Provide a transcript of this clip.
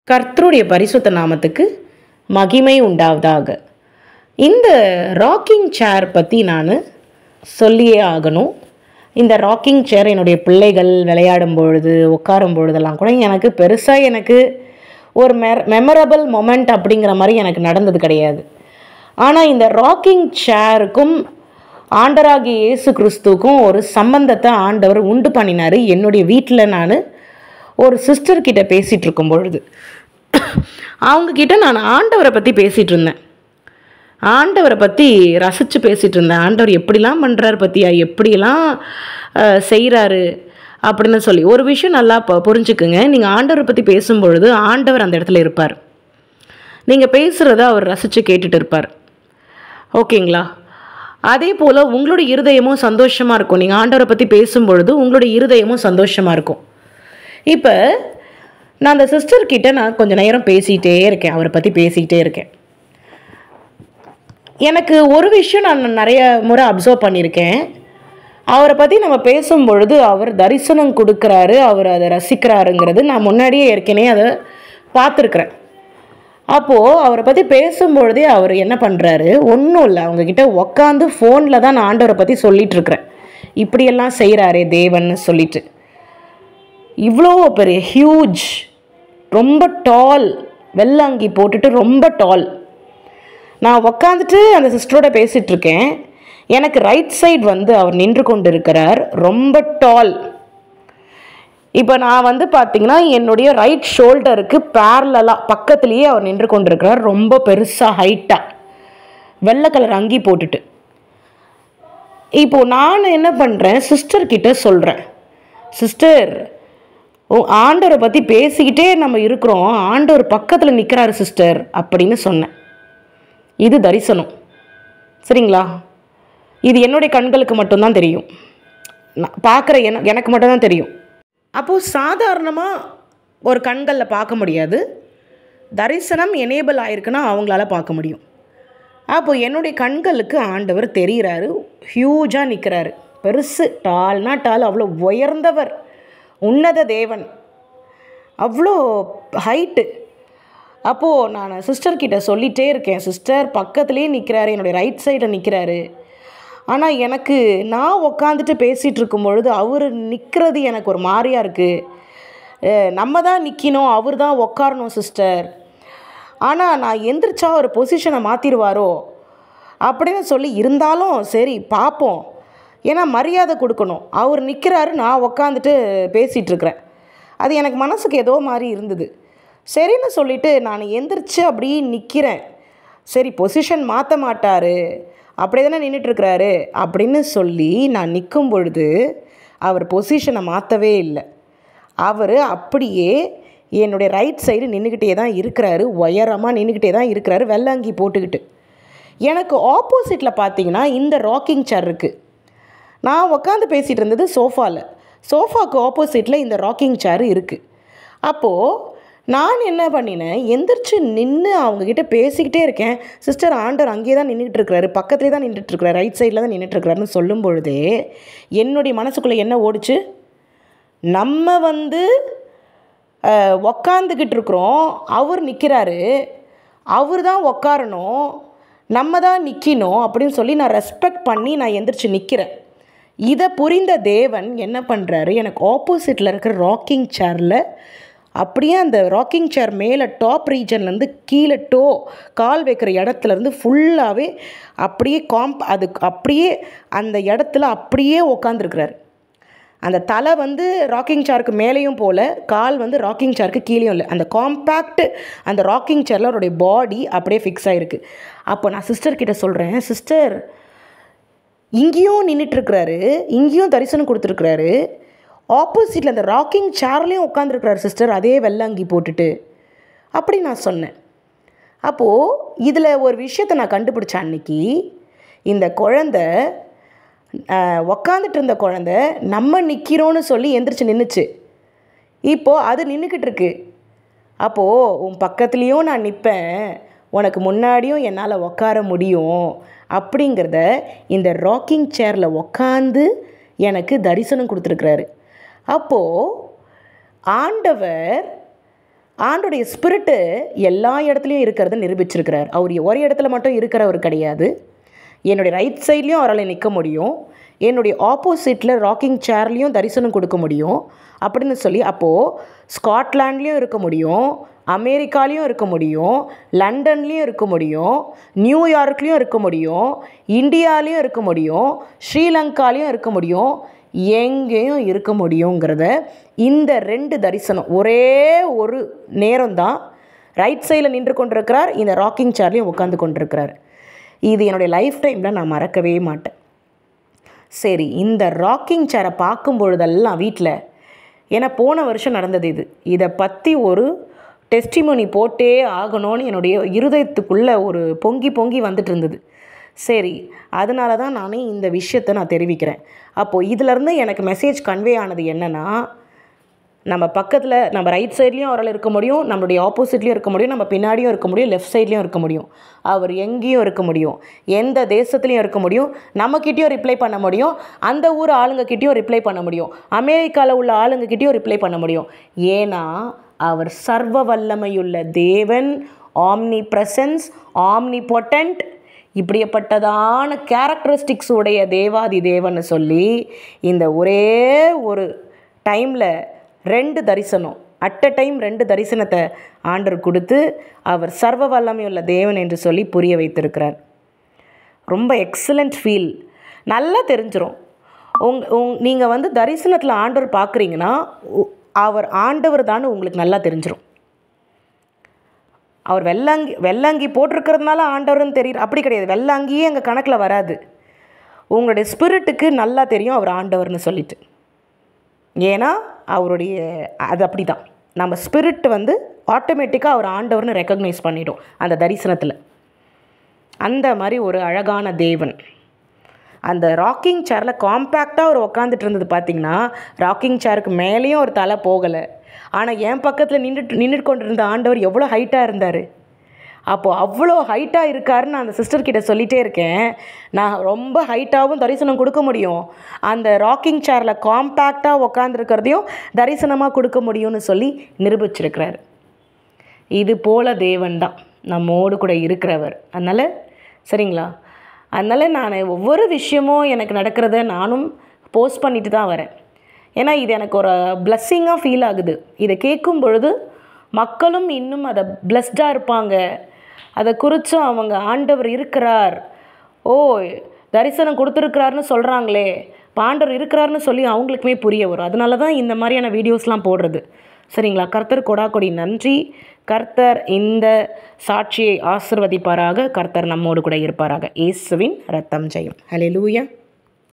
கர்த்தருடைய பரிசுத்த நாமத்துக்கு மகிமை உண்டாவதாக. இந்த ராக்கிங் சேர் பற்றி நான் சொல்லியே ஆகணும். இந்த ராக்கிங் சேர் என்னுடைய பிள்ளைகள் விளையாடும் பொழுது உட்காரும் பொழுதெல்லாம் கூட எனக்கு பெருசாக எனக்கு ஒரு மெமரபிள் மொமெண்ட் அப்படிங்கிற மாதிரி எனக்கு நடந்தது கிடையாது. ஆனால் இந்த ராக்கிங் சேருக்கும் ஆண்டவராகிய இயேசு கிறிஸ்துவுக்கும் ஒரு சம்பந்தத்தை ஆண்டவர் உண்டு பண்ணினார். என்னுடைய வீட்டில் நான் ஒரு சிஸ்டர்கிட்ட பேசிகிட்டு இருக்கும் பொழுது அவங்கக்கிட்ட நான் ஆண்டவரை பற்றி பேசிகிட்டு இருந்தேன். ஆண்டவரை பற்றி ரசித்து பேசிகிட்டு இருந்தேன். ஆண்டவர் எப்படிலாம் பண்ணுறாரு பற்றியா, எப்படிலாம் செய்கிறாரு அப்படின்னு சொல்லி. ஒரு விஷயம் நல்லா புரிஞ்சுக்குங்க. நீங்கள் ஆண்டவரை பற்றி பேசும்பொழுது ஆண்டவர் அந்த இடத்துல இருப்பார். நீங்கள் பேசுகிறத அவர் ரசித்து கேட்டுட்டு இருப்பார். ஓகேங்களா? அதே போல் உங்களுடைய இருதயமும் சந்தோஷமாக இருக்கும். நீங்கள் ஆண்டவரை பற்றி பேசும்பொழுது உங்களுடைய இருதயமும் சந்தோஷமாக இருக்கும். இப்போ நான் அந்த சிஸ்டர்கிட்ட நான் கொஞ்சம் நேரம் பேசிகிட்டே இருக்கேன். அவரை பற்றி பேசிக்கிட்டே இருக்கேன். எனக்கு ஒரு விஷயம் நான் நிறைய முறை அப்சர்வ் பண்ணியிருக்கேன். அவரை பற்றி நம்ம பேசும்பொழுது அவர் தரிசனம் கொடுக்குறாரு, அவர் அதை ரசிக்கிறாருங்கிறது நான் முன்னாடியே ஏற்கனவே அதை பார்த்துருக்குறேன். அப்போது அவரை பற்றி பேசும்பொழுதே அவர் என்ன பண்ணுறாரு, ஒன்றும் இல்லை, அவங்கக்கிட்ட உக்காந்து ஃபோனில் தான் நான் ஆண்டவரை பற்றி சொல்லிகிட்ருக்கிறேன். இப்படியெல்லாம் செய்கிறாரே தேவன்னு சொல்லிட்டு. இவ்வளோ பெரிய ஹியூஜ், ரொம்ப டால், வெள்ளாங்கி போட்டுட்டு ரொம்ப டால். நான் உக்காந்துட்டு அந்த சிஸ்டரோட பேசிகிட்ருக்கேன். எனக்கு ரைட் சைடு அவர் நின்று கொண்டு இருக்கிறார், ரொம்ப டால். இப்போ நான் பார்த்திங்கன்னா என்னுடைய ரைட் ஷோல்டருக்கு பேரலாக பக்கத்துலேயே அவர் நின்று கொண்டு இருக்கிறார், ரொம்ப பெருசாக ஹைட்டாக, வெள்ளை கலர் அங்கி போட்டுட்டு. இப்போது நான் என்ன பண்ணுறேன், சிஸ்டர்கிட்ட சொல்கிறேன், சிஸ்டர் ஆண்டவரை பற்றி பேசிக்கிட்டே நம்ம இருக்கிறோம், ஆண்டவர் பக்கத்தில் நிற்கிறாரு சிஸ்டர் அப்படின்னு சொன்னேன். இது தரிசனம், சரிங்களா? இது என்னுடைய கண்களுக்கு மட்டும்தான் தெரியும், நான் பார்க்குற எனக்கு மட்டும்தான் தெரியும். அப்போது சாதாரணமாக ஒரு கண்களில் பார்க்க முடியாது. தரிசனம் எனேபிள் ஆகிருக்குன்னா அவங்களால பார்க்க முடியும். அப்போது என்னுடைய கண்களுக்கு ஆண்டவர் தெரிகிறாரு, ஹியூஜாக நிற்கிறாரு, பெருசு, டால்னா டால், அவ்வளோ உயர்ந்தவர், உன்னத தேவன், அவ்வளோ ஹைட்டு. அப்போது நான் சிஸ்டர்கிட்ட சொல்லிகிட்டே இருக்கேன், சிஸ்டர் பக்கத்துலேயே நிற்கிறாரு, என்னுடைய ரைட் சைடில் நிற்கிறாரு. ஆனால் எனக்கு நான் உக்காந்துட்டு பேசிகிட்டு இருக்கும் பொழுது அவர் நிற்கிறது எனக்கு ஒரு மாதிரியாக இருக்குது. நம்ம தான் நிற்கணும், அவர் தான் உக்காரணும் சிஸ்டர். ஆனால் நான் எந்திரிச்சா ஒரு பொசிஷனை மாற்றிடுவாரோ அப்படின்னு சொல்லி, இருந்தாலும் சரி பார்ப்போம், ஏன்னா மரியாதை கொடுக்கணும். அவர் நிற்கிறாரு, நான் உக்காந்துட்டு பேசிகிட்ருக்கிறேன். அது எனக்கு மனசுக்கு ஏதோ மாதிரி இருந்தது. சரின்னு சொல்லிவிட்டு நான் எந்திரிச்சு அப்படி நிற்கிறேன். சரி பொசிஷன் மாற்ற மாட்டார், அப்படியே தானே நின்றுட்டுருக்கிறாரு அப்படின்னு சொல்லி நான் நிற்கும் பொழுது அவர் பொசிஷனை மாற்றவே இல்லை. அவர் அப்படியே என்னுடைய ரைட் சைடு நின்றுக்கிட்டே தான் இருக்கிறாரு, உயரமாக நின்றுக்கிட்டே தான் இருக்கிறாரு, வெள்ளாங்கி போட்டுக்கிட்டு. எனக்கு ஆப்போசிட்டில் பார்த்தீங்கன்னா இந்த ராக்கிங் சேர் இருக்குது. நான் உட்காந்து பேசிகிட்டு இருந்தது சோஃபாவில், சோஃபாவுக்கு ஆப்போசிட்டில் இந்த ராக்கிங் சேர் இருக்குது. அப்போது நான் என்ன பண்ணினேன், எந்திரிச்சு நின்று அவங்கக்கிட்ட பேசிக்கிட்டே இருக்கேன். சிஸ்டர் ஆண்டவர் அங்கேயே தான் நின்றுட்டு இருக்கிறாரு, பக்கத்துலேயே தான் நின்றுட்டுருக்கிறார், ரைட் சைடில் தான் நின்றுட்டுருக்கிறாருன்னு சொல்லும் பொழுதே என்னுடைய மனசுக்குள்ளே என்ன ஓடிச்சு, நம்ம உக்காந்துக்கிட்டு இருக்கிறோம், அவர் நிற்கிறாரு, அவர் தான் உக்காரணும், நம்ம தான் நிற்கணும் அப்படின்னு சொல்லி நான் ரெஸ்பெக்ட் பண்ணி நான் எந்திரிச்சு நிற்கிறேன். இதை புரிந்த தேவன் என்ன பண்ணுறாரு, எனக்கு ஆப்போசிட்டில் இருக்கிற ராக்கிங் சேரில் அப்படியே அந்த ராக்கிங் சேர் மேலே டாப் ரீஜன்லேருந்து கீழே கால் வைக்கிற இடத்துலேருந்து ஃபுல்லாகவே அப்படியே அது அப்படியே அந்த இடத்துல அப்படியே உக்காந்துருக்கிறார். அந்த தலை ராக்கிங் சேருக்கு மேலேயும் போல், கால் ராக்கிங் சேருக்கு கீழேயும் இல்லை, அந்த காம்பேக்ட் அந்த ராக்கிங் சேரில் அவருடைய பாடி அப்படியே ஃபிக்ஸ் ஆகிருக்கு. அப்போ நான் சிஸ்டர்கிட்ட சொல்கிறேன், சிஸ்டர் இங்கேயும் நின்றுட்டுருக்கிறாரு, இங்கேயும் தரிசனம் கொடுத்துருக்குறாரு, ஆப்போசிட்டில் அந்த ராக்கிங் சேர்லேயும் உட்காந்துருக்கிறாரு சிஸ்டர், அதே வெள்ளாங்கி போட்டுட்டு அப்படி நான் சொன்னேன். அப்போது இதில் ஒரு விஷயத்தை நான் கண்டுபிடிச்சேன். அன்றைக்கி இந்த குழந்தை உக்காந்துட்டு இருந்த குழந்தை நம்ம நிற்கிறோன்னு சொல்லி எந்திரிச்சு நின்றுச்சு. இப்போது அது நின்றுக்கிட்டு இருக்கு. அப்போது உன் பக்கத்துலேயும் நான் நிற்பேன், உனக்கு முன்னாடியும் என்னால் உட்கார முடியும் அப்படிங்கிறத இந்த ராக்கிங் சேரில் உக்காந்து எனக்கு தரிசனம் கொடுத்துருக்குறாரு. அப்போது ஆண்டவர் ஆண்டோடைய ஸ்பிரிட்டு எல்லா இடத்துலையும் இருக்கிறத நிரூபிச்சிருக்கிறார். அவர் ஒரு இடத்துல மட்டும் இருக்கிறவர் கிடையாது. என்னுடைய ரைட் சைட்லேயும் அவரால் நிற்க முடியும், என்னுடைய ஆப்போசிட்டில் ராக்கிங் சேர்லேயும் தரிசனம் கொடுக்க முடியும் அப்படின்னு சொல்லி, அப்போது ஸ்காட்லாண்ட்லேயும் இருக்க முடியும், அமெரிக்காலேயும் இருக்க முடியும், லண்டன்லேயும் இருக்க முடியும், நியூயார்க்லேயும் இருக்க முடியும், இந்தியாலேயும் இருக்க முடியும், ஸ்ரீலங்காலேயும் இருக்க முடியும், எங்கேயும் இருக்க முடியுங்கிறத இந்த 2 தரிசனம் ஒரே ஒரு நேரம்தான் ரைட் சைடில் நின்று கொண்டிருக்கிறார், இந்த ராக்கிங் சேர்லேயும் உட்காந்து கொண்டிருக்கிறார். இது என்னுடைய லைஃப் டைமில் நான் மறக்கவே மாட்டேன். சரி, இந்த ராக்கிங் சேரை பார்க்கும் பொழுதெல்லாம் வீட்டில், ஏன்னா போன வருஷம் நடந்தது இதை பற்றி ஒரு டெஸ்டிமோனி போட்டே ஆகணும்னு என்னுடைய இருதயத்துக்குள்ளே ஒரு பொங்கி வந்துட்டு இருந்தது. சரி, அதனால தான் நானே இந்த விஷயத்தை நான் தெரிவிக்கிறேன். அப்போது இதிலேருந்து எனக்கு மெசேஜ் கன்வே ஆனது என்னென்னா, நம்ம பக்கத்தில் நம்ம ரைட் சைட்லேயும் அவரால் இருக்க முடியும், நம்மளுடைய ஆப்போசிட்லேயும் இருக்க முடியும், நம்ம பின்னாடியும் இருக்க முடியும், லெஃப்ட் சைட்லேயும் இருக்க முடியும், அவர் எங்கேயும் இருக்க முடியும், எந்த தேசத்துலேயும் இருக்க முடியும், நம்மக்கிட்டேயும் ரிப்ளை பண்ண முடியும், அந்த ஊர் ஆளுங்கக்கிட்டேயும் ரிப்ளை பண்ண முடியும், அமெரிக்காவில் உள்ள ஆளுங்கக்கிட்டேயும் ரிப்ளை பண்ண முடியும். ஏன்னா அவர் சர்வ வல்லமையுள்ள தேவன், ஆம்னி ப்ரெசன்ஸ், ஆம்னி பொட்டன்ட், இப்படிப்பட்டதான கேரக்டரிஸ்டிக்ஸ் உடைய தேவாதி தேவன்னு சொல்லி இந்த ஒரே ஒரு டைமில் 2 தரிசனம், அட் அ டைம் 2 தரிசனத்தை ஆண்டவர் கொடுத்து அவர் சர்வ வல்லமையுள்ள தேவன் என்று சொல்லி புரிய வைத்திருக்கிறார். ரொம்ப எக்ஸலண்ட் ஃபீல். நல்லா தெரிஞ்சிடும். நீங்கள் தரிசனத்தில் ஆண்டவர் பார்க்குறீங்கன்னா அவர் ஆண்டவர் தான் உங்களுக்கு நல்லா தெரிஞ்சிடும். அவர் வெள்ளங்கி போட்டிருக்கிறதுனால ஆண்டவர்னு தெரியுது அப்படி கிடையாது. வெள்ளாங்கியே எங்கள் கணக்கில் வராது. உங்களுடைய ஸ்பிரிட்டுக்கு நல்லா தெரியும் அவர் ஆண்டவர்னு சொல்லிட்டு. ஏன்னா அவருடைய அது அப்படி தான், நம்ம ஸ்பிரிட் ஆட்டோமேட்டிக்காக அவர் ஆண்டவர்னு ரெக்கக்னைஸ் பண்ணிடும் அந்த தரிசனத்தில். அந்த மாதிரி ஒரு அழகான தேவன். அந்த ராக்கிங் சேரில் காம்பேக்டாக அவர் உட்காந்துட்டு இருந்தது பார்த்திங்கன்னா, ராக்கிங் சேருக்கு மேலேயும் ஒரு தலை போகலை. ஆனால் என் பக்கத்தில் நின்று கொண்டிருந்த ஆண்டவர் எவ்வளோ ஹைட்டாக இருந்தார். அப்போது அவ்வளோ ஹைட்டாக இருக்காருன்னு நான் அந்த சிஸ்டர்கிட்ட சொல்லிகிட்டே இருக்கேன். நான் ரொம்ப ஹைட்டாகவும் தரிசனம் கொடுக்க முடியும், அந்த ராக்கிங் சேரில் காம்பேக்டாக உட்காந்துருக்கிறதையும் தரிசனமாக கொடுக்க முடியும்னு சொல்லி நிரூபிச்சிருக்கிறார். இது போல் தேவன் தான் நம்மோடு கூட இருக்கிறவர். அதனால் சரிங்களா, அதனால் நான் ஒவ்வொரு விஷயமும் எனக்கு நடக்கிறத நானும் போஸ்ட் பண்ணிட்டு தான் வரேன். ஏன்னா இது எனக்கு ஒரு பிளஸ்ஸிங்காக ஃபீல் ஆகுது. இதை கேட்கும் பொழுது மக்களும் இன்னும் அதை பிளஸ்டாக இருப்பாங்க. அதை குறித்து அவங்க ஆண்டவர் இருக்கிறார், ஓ தரிசனம் கொடுத்துருக்கிறாருன்னு சொல்கிறாங்களே, ஆண்டவர் இருக்கிறாருன்னு சொல்லி அவங்களுக்குமே புரிய வரும். அதனால தான் இந்த மாதிரியான வீடியோஸ்லாம் போடுறது. சரிங்களா, கர்த்தர் கொடாக்கொடி நன்றி. கர்த்தர் இந்த சாட்சியை ஆசிர்வதிப்பாராக. கர்த்தர் நம்மோடு கூட இருப்பாராக. இயேசுவின் ரத்தம் ஜெயம். ஹல்லேலூயா.